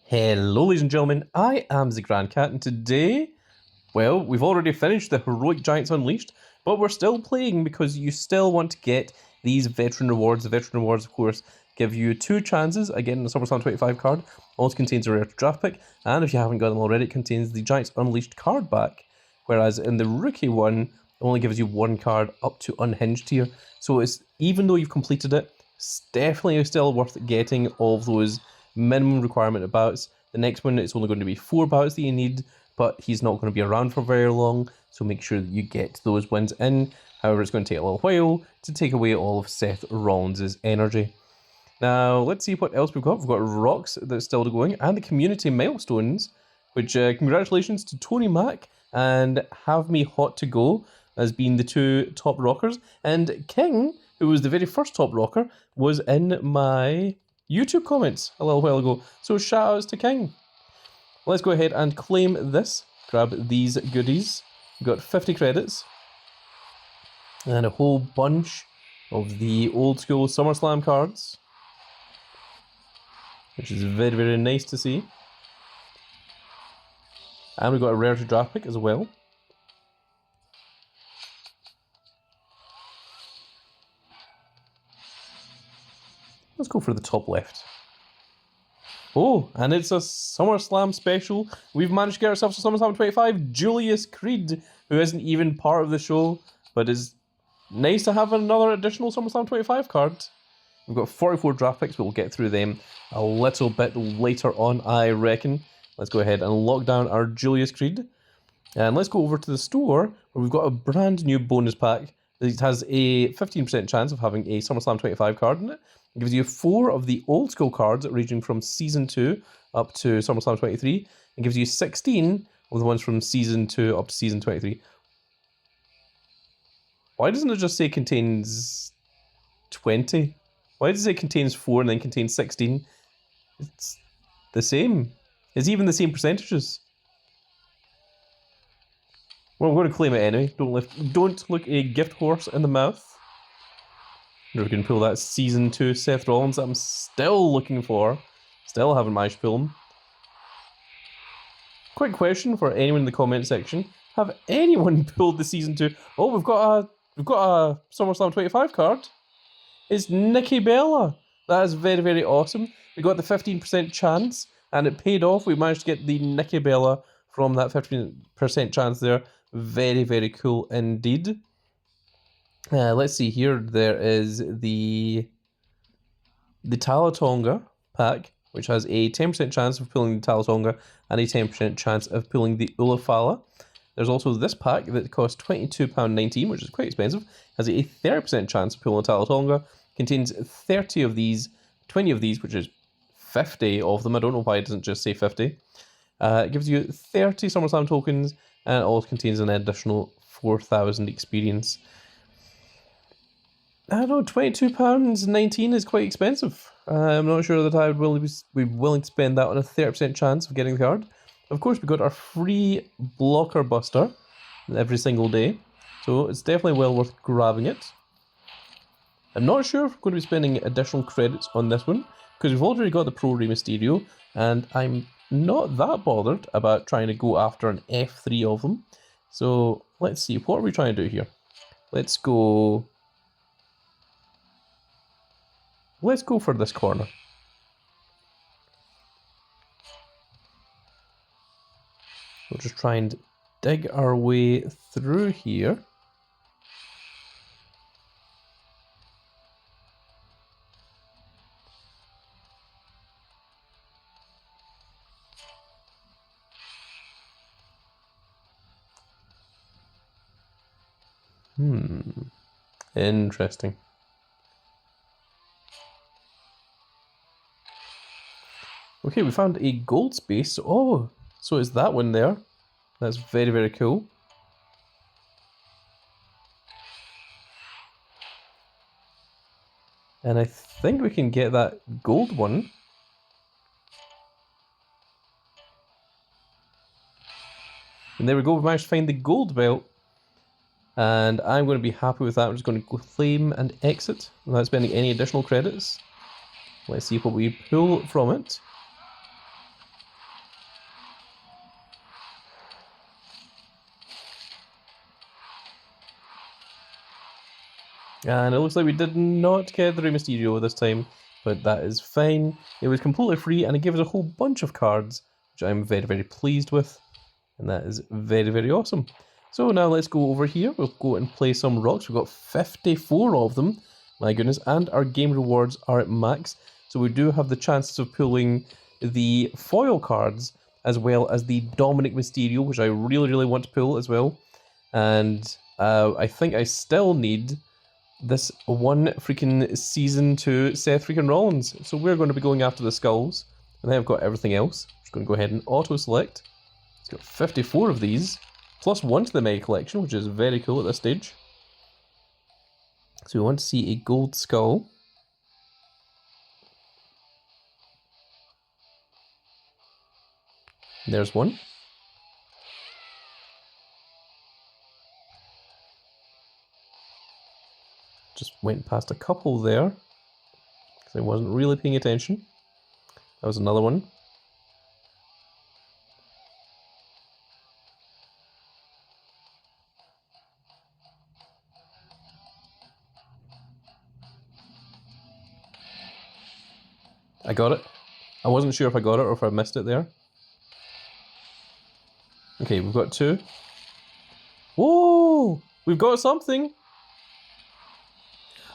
Hello ladies and gentlemen, I am the Grand Cat, and today, well, we've already finished the Heroic Giants Unleashed, but we're still playing because you still want to get these veteran rewards. The veteran rewards, of course, give you 2 chances. Again, the Summerslam 25 card also contains a rare draft pick, and if you haven't got them already, it contains the Giants Unleashed card back, whereas in the rookie one, it only gives you 1 card up to Unhinged tier. So it's, even though you've completed it, it's definitely still worth getting all of those minimum requirement of bouts. The next one, it's only going to be 4 bouts that you need, but he's not going to be around for very long, so make sure that you get those wins in. However, it's going to take a little while to take away all of Seth Rollins' energy. Now, let's see what else we've got. We've got Rocks that's still going, and the community milestones, which congratulations to Tony Mac and Have Me Hot to Go as being the 2 top rockers, and King, who was the very first top rocker, was in my YouTube comments a little while ago, so shout outs to King. Let's go ahead and claim this, grab these goodies. We've got 50 credits and a whole bunch of the old school Summerslam cards, which is very, very nice to see. And we've got a rare to draft pick as well. Let's go for the top left. Oh, and it's a SummerSlam special. We've managed to get ourselves a SummerSlam 25, Julius Creed, who isn't even part of the show, but is nice to have another additional SummerSlam 25 card. We've got 44 draft picks, but we'll get through them a little bit later on, I reckon. Let's go ahead and lock down our Julius Creed. And let's go over to the store, where we've got a brand new bonus pack. It has a 15% chance of having a SummerSlam 25 card in it. It gives you 4 of the old school cards ranging from Season 2 up to SummerSlam 23. It gives you 16 of the ones from Season 2 up to Season 23. Why doesn't it just say contains 20? Why does it say contains 4 and then contains 16? It's the same. It's even the same percentages. Well, I'm going to claim it anyway. Don't look a gift horse in the mouth. We're going to pull that Season 2 Seth Rollins that I'm still looking for. Still haven't managed to pull him. Quick question for anyone in the comment section. Have anyone pulled the Season 2? Oh, we've got a SummerSlam 25 card. It's Nikki Bella. That is very, very awesome. We got the 15% chance, and it paid off. We managed to get the Nikki Bella from that 15% chance there. Very, very cool indeed. Let's see here. There is the Talatonga pack, which has a 10% chance of pulling the Talatonga and a 10% chance of pulling the Ulafala. There's also this pack that costs £22.19, which is quite expensive. Has a 30% chance of pulling the Talatonga. Contains 30 of these, 20 of these, which is 50 of them. I don't know why it doesn't just say 50. It gives you 30 SummerSlam tokens, and it also contains an additional 4,000 experience. I don't know, £22.19 is quite expensive. I'm not sure that I would be willing to spend that on a 30% chance of getting the card. Of course, we've got our free blocker buster every single day, so it's definitely well worth grabbing it. I'm not sure if we're going to be spending additional credits on this one, because we've already got the Pro Rey Mysterio, and I'm not that bothered about trying to go after an F3 of them. So let's see, what are we trying to do here? Let's go for this corner. We'll just try and dig our way through here. Interesting. Okay, we found a gold space. Oh, so it's that one there. That's very, very cool. And I think we can get that gold one. And there we go, we managed to find the gold belt. And I'm going to be happy with that. I'm just going to claim and exit without spending any additional credits. Let's see what we pull from it. And it looks like we did not get the Rey Mysterio this time, but that is fine. It was completely free and it gave us a whole bunch of cards, which I'm very, very pleased with. And that is very, very awesome. So now let's go over here. We'll go and play some rocks. We've got 54 of them. My goodness. And our game rewards are at max. So we do have the chances of pulling the foil cards as well as the Dominik Mysterio, which I really, really want to pull as well. And I think I still need this one freaking Season 2 Seth freaking Rollins. So we're going to be going after the skulls. And then I've got everything else. I'm just going to go ahead and auto-select. It's got 54 of these, plus one to the Mega Collection, which is very cool at this stage. So we want to see a gold skull. There's one. Just went past a couple there, because I wasn't really paying attention. That was another one. I got it. I wasn't sure if I got it or if I missed it there. Okay, we've got two. Whoa! We've got something!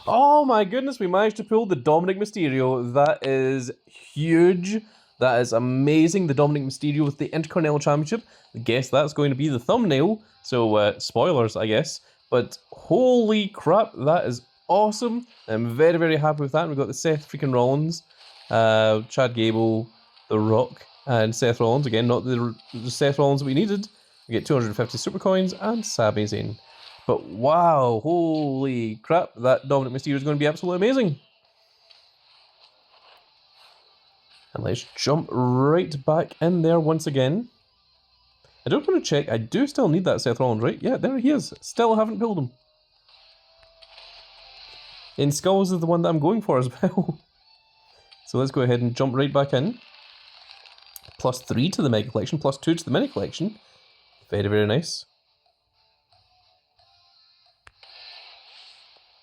Oh my goodness, we managed to pull the Dominik Mysterio. That is huge. That is amazing. The Dominik Mysterio with the Intercontinental Championship. I guess that's going to be the thumbnail. So, spoilers, I guess. But holy crap, that is awesome. I'm very, very happy with that. We've got the Seth freaking Rollins, Chad Gable, The Rock, and Seth Rollins. Again, not the Seth Rollins that we needed. We get 250 super coins and Sami Zayn. But wow, holy crap, that Dominik Mysterio is going to be absolutely amazing. And let's jump right back in there once again. I don't want to check, I do still need that Seth Rollins, right? Yeah, there he is. Still haven't pulled him. In Skulls is the one that I'm going for as well. So let's go ahead and jump right back in. +3 to the Mega Collection, +2 to the Mini Collection. Very, very nice.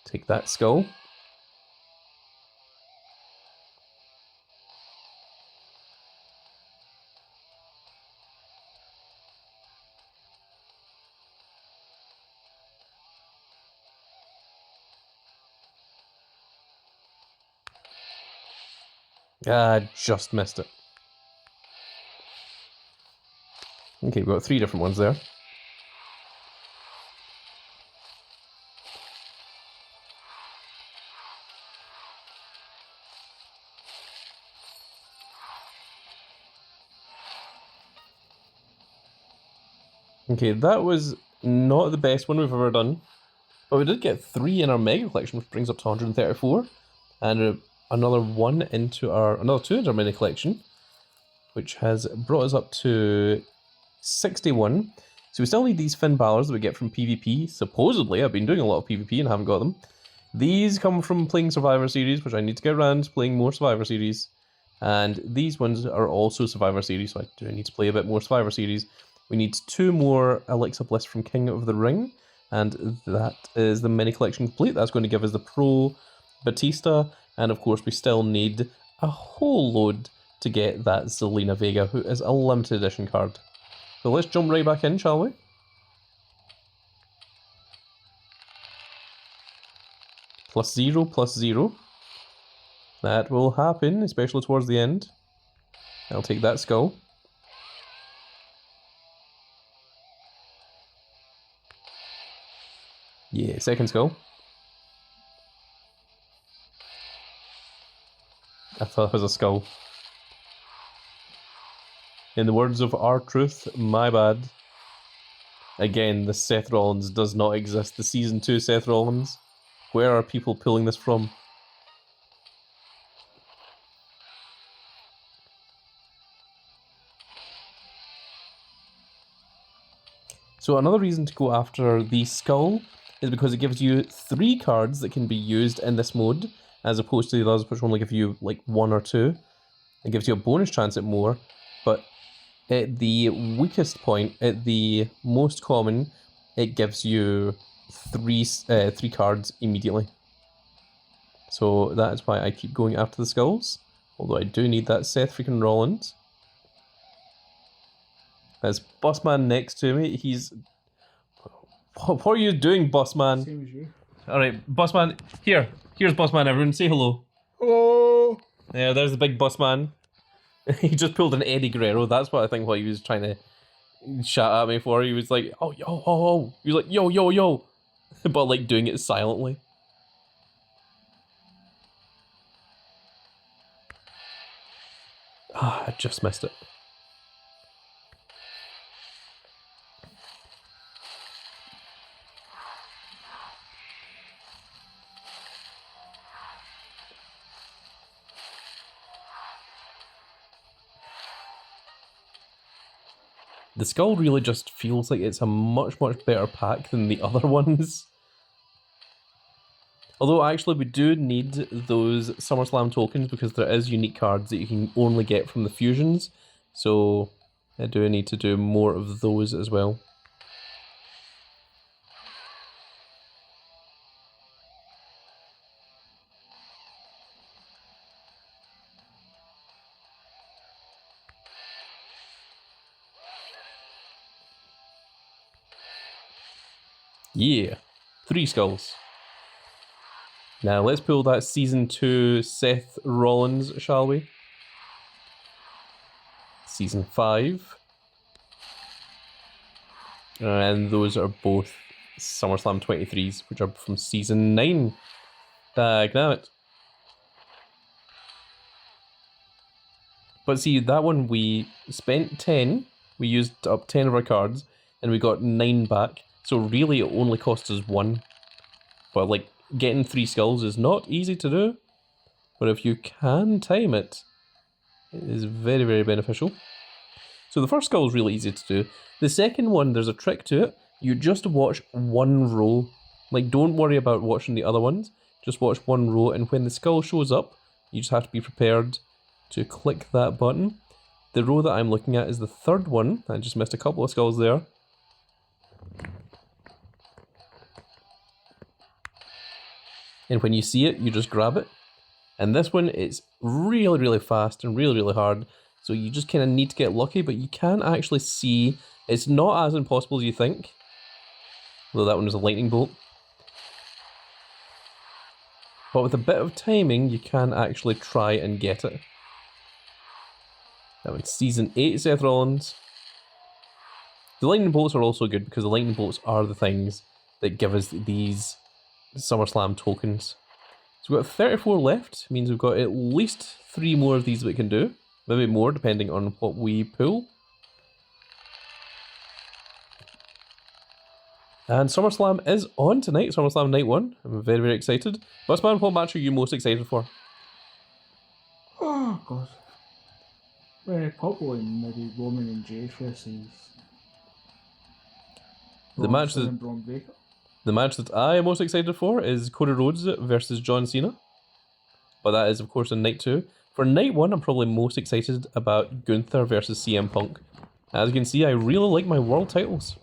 Take that skull. Just missed it. Okay, we've got 3 different ones there. Okay, that was not the best one we've ever done. But we did get 3 in our Mega Collection, which brings up to 134. And another 2 into our Mini Collection, which has brought us up to 61. So we still need these Finn Balors that we get from PvP. Supposedly, I've been doing a lot of PvP and haven't got them. These come from playing Survivor Series, which I need to get around to playing more Survivor Series. And these ones are also Survivor Series, so I do need to play a bit more Survivor Series. We need 2 more Elixir Bliss from King of the Ring, and that is the Mini Collection complete. That's going to give us the Pro Batista, and of course we still need a whole load to get that Zelina Vega, who is a limited edition card. So let's jump right back in, shall we? +0, +0. That will happen, especially towards the end. I'll take that skull. Yeah, second skull. I thought it was a skull. In the words of R-Truth, my bad. Again, the Seth Rollins does not exist. The Season 2 Seth Rollins. Where are people pulling this from? So another reason to go after the skull is because it gives you 3 cards that can be used in this mode, as opposed to the others which only give you like 1 or 2. It gives you a bonus chance at more, but at the weakest point, at the most common, it gives you 3 cards immediately. So that is why I keep going after the skulls. Although I do need that Seth freaking Rollins. There's Bossman next to me. He's... What are you doing, Bossman? Same as you. Alright, Bossman. Here's Bossman, everyone. Say hello. Hello! Yeah, there's the big Bossman. He just pulled an Eddie Guerrero. That's what I think what he was trying to shout at me for. He was like, oh, yo, oh, oh. He was like, yo, yo, yo. But like doing it silently. Ah, I just missed it. The skull really just feels like it's a much better pack than the other ones. Although actually we do need those Summerslam tokens because there is unique cards that you can only get from the fusions. So I do need to do more of those as well. Yeah, 3 skulls. Now let's pull that Season 2 Seth Rollins, shall we? Season 5. And those are both SummerSlam 23s, which are from Season 9. Dagnabbit. But see, that one we spent 10, we used up 10 of our cards, and we got 9 back. So really it only cost us 1. But like, getting 3 skulls is not easy to do. But if you can time it, it is very beneficial. So the first skull is really easy to do. The second one, there's a trick to it. You just watch one row. Like, don't worry about watching the other ones. Just watch one row, and when the skull shows up, you just have to be prepared to click that button. The row that I'm looking at is the third one. I just missed a couple of skulls there. And when you see it, you just grab it. And this one, it's really fast and really hard. So you just kind of need to get lucky, but you can actually see it's not as impossible as you think. Although that one was a lightning bolt. But with a bit of timing, you can actually try and get it. That one's Season 8 Seth Rollins. The lightning bolts are also good because the lightning bolts are the things that give us these SummerSlam tokens. So we've got 34 left, means we've got at least 3 more of these that we can do. Maybe more, depending on what we pull. And SummerSlam is on tonight, SummerSlam Night 1. I'm very excited. Bossman, what match are you most excited for? Oh, God. Probably maybe Roman and Jay versus The match that I am most excited for is Cody Rhodes versus John Cena. But that is, of course, in Night 2. For Night 1, I'm probably most excited about Gunther versus CM Punk. As you can see, I really like my world titles.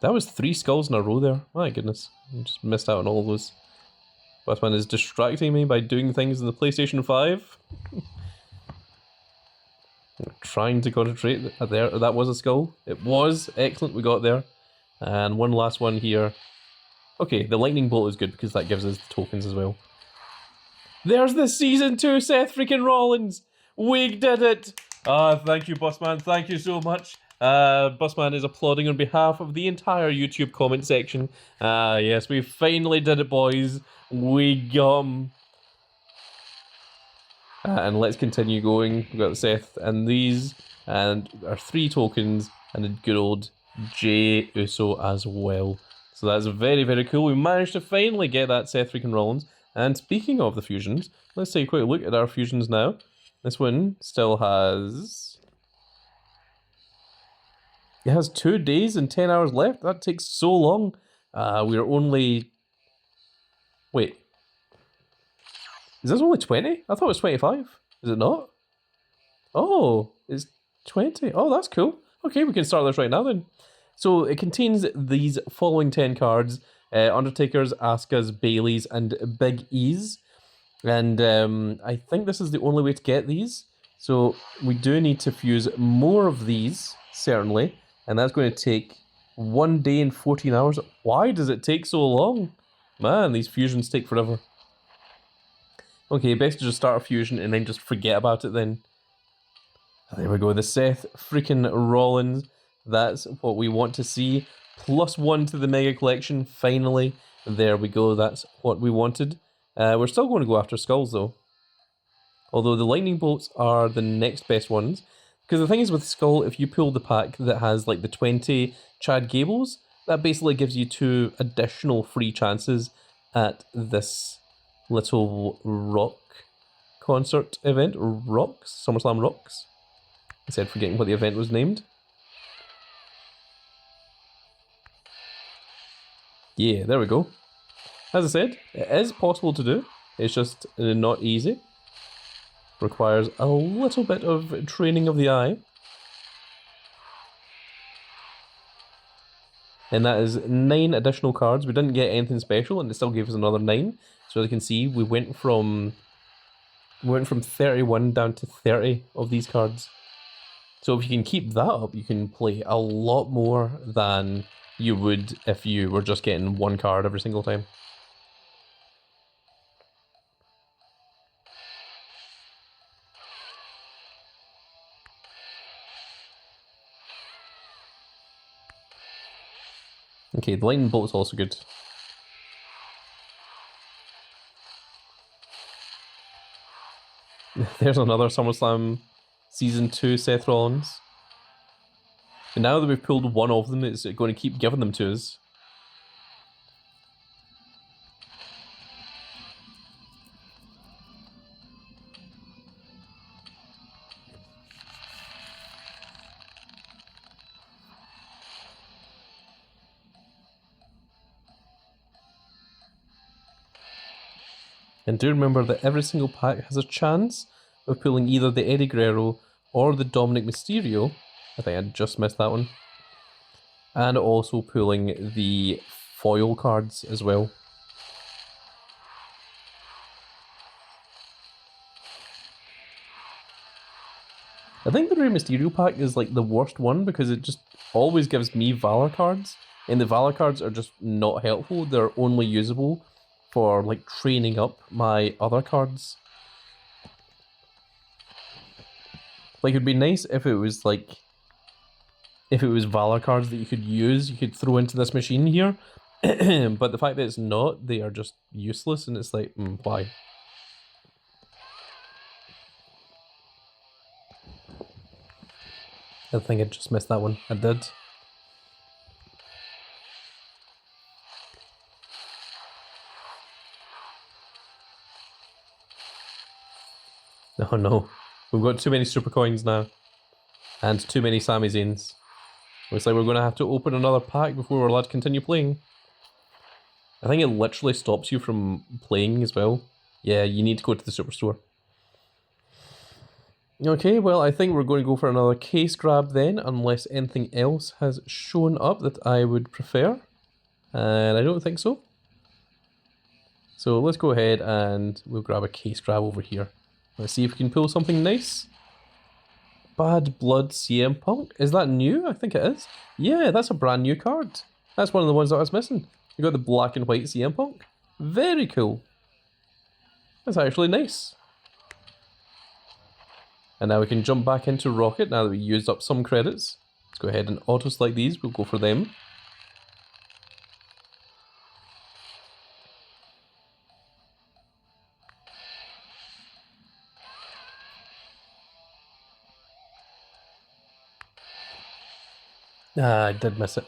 That was 3 skulls in a row there. My goodness. I just missed out on all of those. Bossman is distracting me by doing things in the PlayStation 5. Trying to concentrate. There, that was a skull. It was. Excellent, we got there. And one last one here. Okay, the lightning bolt is good because that gives us the tokens as well. There's the Season 2 Seth freaking Rollins! We did it! Thank you, Bossman. Thank you so much. Bossman is applauding on behalf of the entire YouTube comment section. Yes, we finally did it, boys. We got 'em. And let's continue going. We've got Seth and these, and our 3 tokens, and a good old Jey Uso as well. So that's very cool. We managed to finally get that Seth freaking Rollins. And speaking of the fusions, let's take a quick look at our fusions now. This one still has... It has 2 days and 10 hours left. That takes so long. We're only... Wait. Is this only 20? I thought it was 25. Is it not? Oh, it's 20. Oh, that's cool. Okay, we can start this right now then. So it contains these following 10 cards. Undertakers, Asukas, Baileys, and Big E's. And I think this is the only way to get these. So we do need to fuse more of these, certainly. And that's going to take 1 day and 14 hours. Why does it take so long? Man, these fusions take forever. Okay, best to just start a fusion and then just forget about it then. There we go, the Seth freaking Rollins. That's what we want to see. +1 to the Mega Collection, finally. There we go, that's what we wanted. We're still going to go after Skulls though. Although the Lightning Bolts are the next best ones. Because the thing is with Skull, if you pull the pack that has like the 20 Chad Gables, that basically gives you 2 additional free chances at this little rock concert event. Rocks? Summerslam Rocks? Instead of forgetting what the event was named. Yeah, there we go. As I said, it is possible to do. It's just not easy. Requires a little bit of training of the eye. And that is 9 additional cards. We didn't get anything special and it still gave us another 9. So as you can see, we went from 31 down to 30 of these cards. So if you can keep that up, you can play a lot more than you would if you were just getting 1 card every single time. Okay, the lightning bolt is also good. There's another SummerSlam Season 2 Seth Rollins. And now that we've pulled one of them, it's going to keep giving them to us. And do remember that every single pack has a chance of pulling either the Eddie Guerrero or the Dominik Mysterio. I think I just missed that one. And also pulling the foil cards as well. I think the Rey Mysterio pack is like the worst one because it just always gives me Valor cards. And the Valor cards are just not helpful. They're only usable for like training up my other cards. Like it'd be nice if it was like, if it was Valor cards that you could use, you could throw into this machine here. But the fact that it's not, they are just useless and it's like, why? I think I just missed that one. I did. Oh no, we've got too many super coins now. And too many Sami Zayns. Looks like we're going to have to open another pack before we're allowed to continue playing. I think it literally stops you from playing as well. Yeah, you need to go to the superstore. Okay, well I think we're going to go for another case grab then, unless anything else has shown up that I would prefer. And I don't think so. So let's go ahead and we'll grab a case grab over here. Let's see if we can pull something nice. Bad Blood CM Punk. Is that new? I think it is. Yeah, that's a brand new card. That's one of the ones that I was missing. You got the black and white CM Punk. Very cool. That's actually nice. And now we can jump back into Rocket now that we used up some credits. Let's go ahead and auto-select these. We'll go for them. Ah, I did miss it.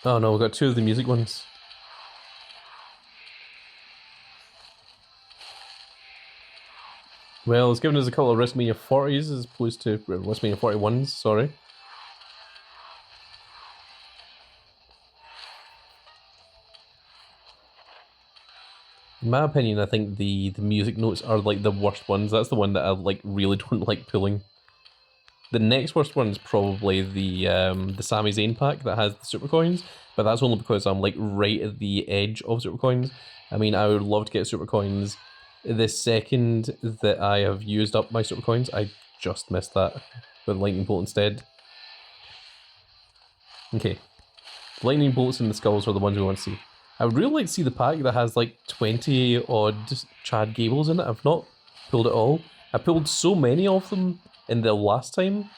Oh no, we got 2 of the music ones. Well, it's given us a couple of WrestleMania 40s as opposed to WrestleMania 41s, sorry. In my opinion, I think the music notes are like the worst ones. That's the one that I like really don't like pulling. The next worst one is probably the Sami Zayn pack that has the super coins, but that's only because I'm like right at the edge of super coins. I mean, I would love to get super coins. The second that I have used up my super coins, I just missed that with lightning bolt instead. Okay, lightning bolts and the skulls are the ones we want to see. I would really like to see the pack that has like 20 odd Chad Gables in it. I've not pulled it all. I pulled so many of them in the last time,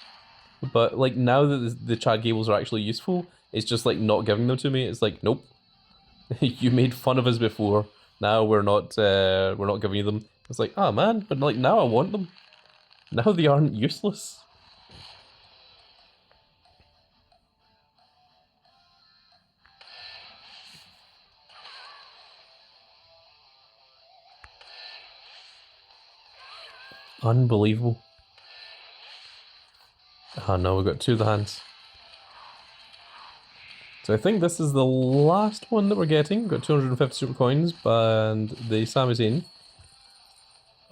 but like now that the Chad Gables are actually useful, it's just like not giving them to me. It's like, nope, you made fun of us before. Now we're not giving you them. It's like, oh man, but like now I want them. Now they aren't useless. Unbelievable. Oh no, we got two of the hands. So I think this is the last one that we're getting. We've got 250 super coins and the Sami Zayn.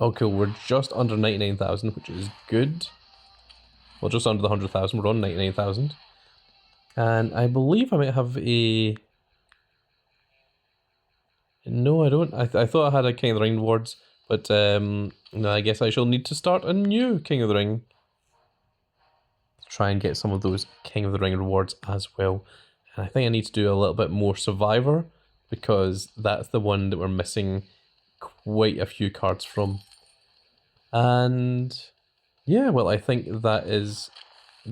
Oh cool, we're just under 99,000, which is good. Well, just under the 100,000, we're on 99,000. And I believe I might have a... No, I don't. I thought I had a King of the Ring rewards, but no, I guess I shall need to start a new King of the Ring. Try and get some of those King of the Ring rewards as well. And I think I need to do a little bit more Survivor, because that's the one that we're missing quite a few cards from. And yeah, well, I think that is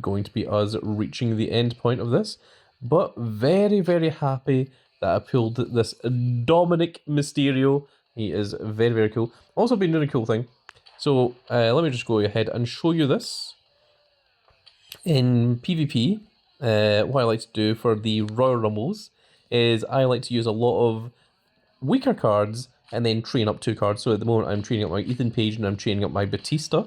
going to be us reaching the end point of this. But very, very happy that I pulled this Dominik Mysterio. He is very, very cool. Also been doing a cool thing. So let me just go ahead and show you this. In PvP, what I like to do for the Royal Rumbles is I like to use a lot of weaker cards and then train up two cards. So at the moment I'm training up my Ethan Page and I'm training up my Batista.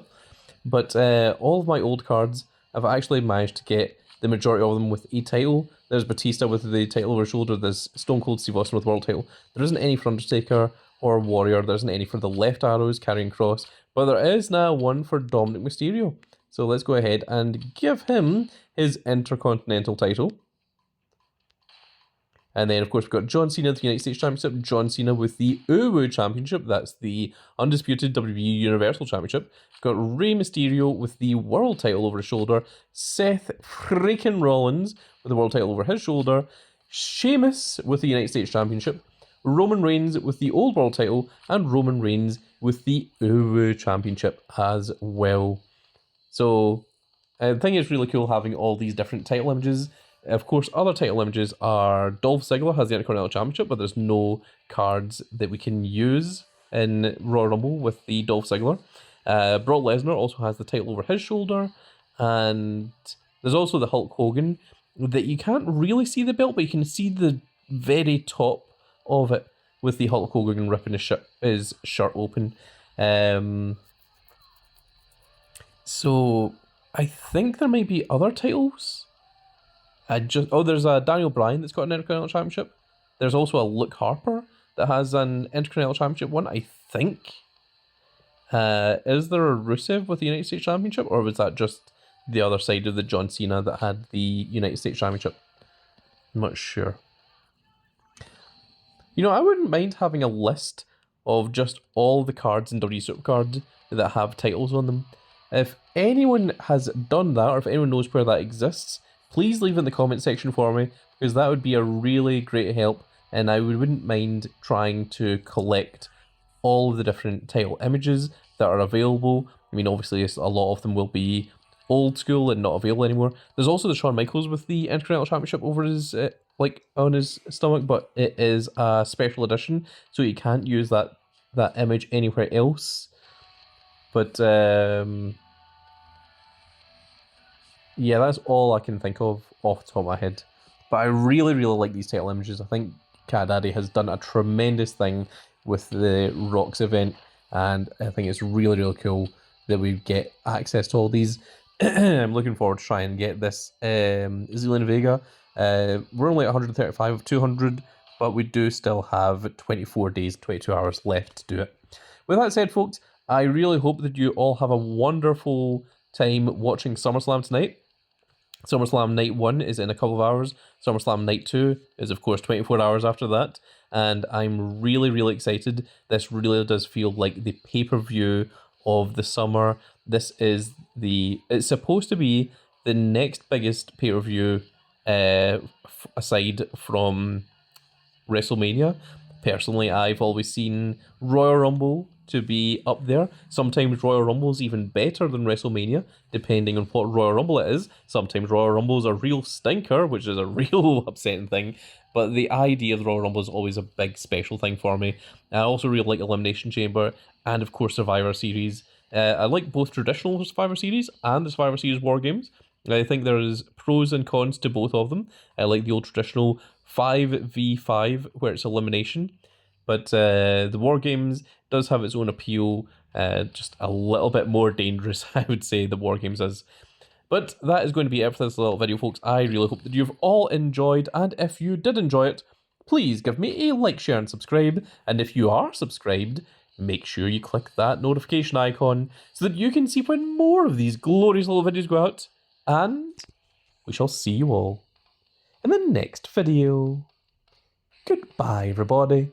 But all of my old cards, I've actually managed to get the majority of them with a title. There's Batista with the title over his shoulder, there's Stone Cold Steve Austin with the world title. There isn't any for Undertaker or Warrior, there isn't any for the Left Arrows, Carrying Cross, but there is now one for Dominik Mysterio. So let's go ahead and give him his Intercontinental title. And then, of course, we've got John Cena with the United States Championship, John Cena with the UWU Championship, that's the Undisputed WWE Universal Championship. We've got Rey Mysterio with the world title over his shoulder, Seth freaking Rollins with the world title over his shoulder, Sheamus with the United States Championship, Roman Reigns with the old world title, and Roman Reigns with the UWU Championship as well. So I think it's really cool having all these different title images. Of course, other title images are Dolph Ziggler has the Intercontinental Championship, but there's no cards that we can use in Royal Rumble with the Dolph Ziggler. Brock Lesnar also has the title over his shoulder, and there's also the Hulk Hogan that you can't really see the belt, but you can see the very top of it with the Hulk Hogan ripping his shirt open. So I think there might be other titles. There's a Daniel Bryan that's got an Intercontinental Championship. There's also a Luke Harper that has an Intercontinental Championship one, I think. Is there a Rusev with the United States Championship, or was that just the other side of the John Cena that had the United States Championship? I'm not sure. You know, I wouldn't mind having a list of just all the cards in WWE Supercard that have titles on them. If anyone has done that, or if anyone knows where that exists, please leave it in the comment section for me, because that would be a really great help, and I wouldn't mind trying to collect all of the different title images that are available. I mean, obviously, a lot of them will be old school and not available anymore. There's also the Shawn Michaels with the Intercontinental Championship over his, on his stomach, but it is a special edition, so you can't use that image anywhere else. But yeah, that's all I can think of off the top of my head. But I really, really like these title images. I think Cat Daddy has done a tremendous thing with the Rocks event, and I think it's really, really cool that we get access to all these. I'm looking forward to trying and get this Zealand Vega. We're only at 135 of 200, but we do still have 24 days, 22 hours left to do it. With that said, folks, I really hope that you all have a wonderful time watching SummerSlam tonight. SummerSlam Night 1 is in a couple of hours. SummerSlam Night 2 is, of course, 24 hours after that. And I'm really, really excited. This really does feel like the pay-per-view of the summer. This is it's supposed to be the next biggest pay-per-view aside from WrestleMania. Personally, I've always seen Royal Rumble to be up there. Sometimes Royal Rumble is even better than WrestleMania, depending on what Royal Rumble it is. Sometimes Royal Rumble is a real stinker, which is a real upsetting thing. But the idea of the Royal Rumble is always a big special thing for me. I also really like Elimination Chamber and, of course, Survivor Series. I like both traditional Survivor Series and the Survivor Series War Games. I think there's pros and cons to both of them. I like the old traditional 5v5 where it's elimination, but the War Games does have its own appeal, just a little bit more dangerous, I would say, the War Games is. But that is going to be it for this little video, folks. I really hope that you've all enjoyed, and if you did enjoy it, please give me a like, share, and subscribe. And if you are subscribed, make sure you click that notification icon so that you can see when more of these glorious little videos go out. And we shall see you all in the next video. Goodbye, everybody.